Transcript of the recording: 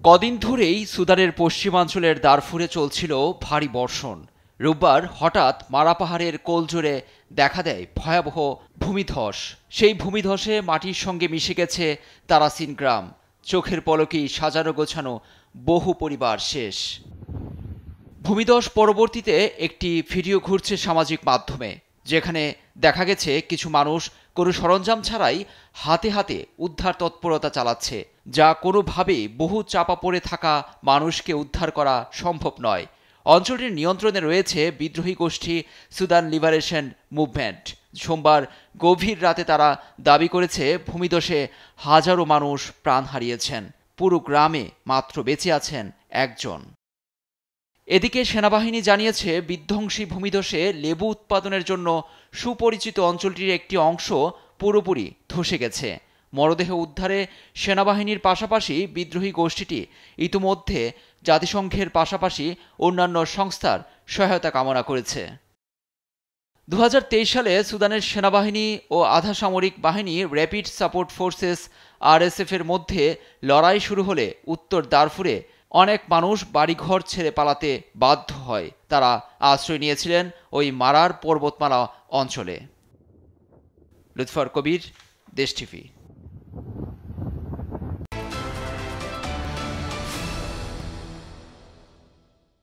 কদিন ধরেই সুদানের পশ্চিমাঞ্চলের দারফুরে চলছিল ভারী বর্ষণ। রোববার হঠাৎ মারা পাহাড়ের কোলজোড়ে দেখা দেয় ভয়াবহ ভূমিধস। সেই ভূমিধসে মাটির সঙ্গে মিশে গেছে তারাসিন গ্রাম। চোখের পলকেই সাজানো গোছানো বহু পরিবার শেষ। ভূমিধস পরবর্তীতে একটি ভিডিও ঘুরছে সামাজিক মাধ্যমে, যেখানে দেখা গেছে কিছু মানুষ কোনো সরঞ্জাম ছাড়াই হাতে হাতে উদ্ধার তৎপরতা চালাচ্ছে, যা কোনোভাবেই বহু চাপা পড়ে থাকা মানুষকে উদ্ধার করা সম্ভব নয়। অঞ্চলটির নিয়ন্ত্রণে রয়েছে বিদ্রোহী গোষ্ঠী সুদান লিবারেশন মুভমেন্ট। সোমবার গভীর রাতে তারা দাবি করেছে ভূমিধসে হাজারো মানুষ প্রাণ হারিয়েছেন। পুরো গ্রামে মাত্র বেঁচে আছেন একজন। এদিকে সেনাবাহিনী জানিয়েছে বিধ্বংসী ভূমিধসে লেবু উৎপাদনের জন্য সুপরিচিত অঞ্চলটির একটি অংশ পুরোপুরি ধসে গেছে। মরদেহ উদ্ধারে সেনাবাহিনীর পাশাপাশি বিদ্রোহী গোষ্ঠীটি ইতিমধ্যে জাতিসংঘের পাশাপাশি অন্যান্য সংস্থার সহায়তা কামনা করেছে। 2023 সালে সুদানের সেনাবাহিনী ও আধা সামরিক বাহিনী র্যাপিড সাপোর্ট ফোর্সেস RSF এর মধ্যে লড়াই শুরু হলে উত্তর দারফুরে অনেক মানুষ বাড়িঘর ছেড়ে পালাতে বাধ্য হয়। তারা আশ্রয় নিয়েছিলেন ওই মারার পর্বতমালা অঞ্চলে। লুৎফর কবির, দেশ টিভি।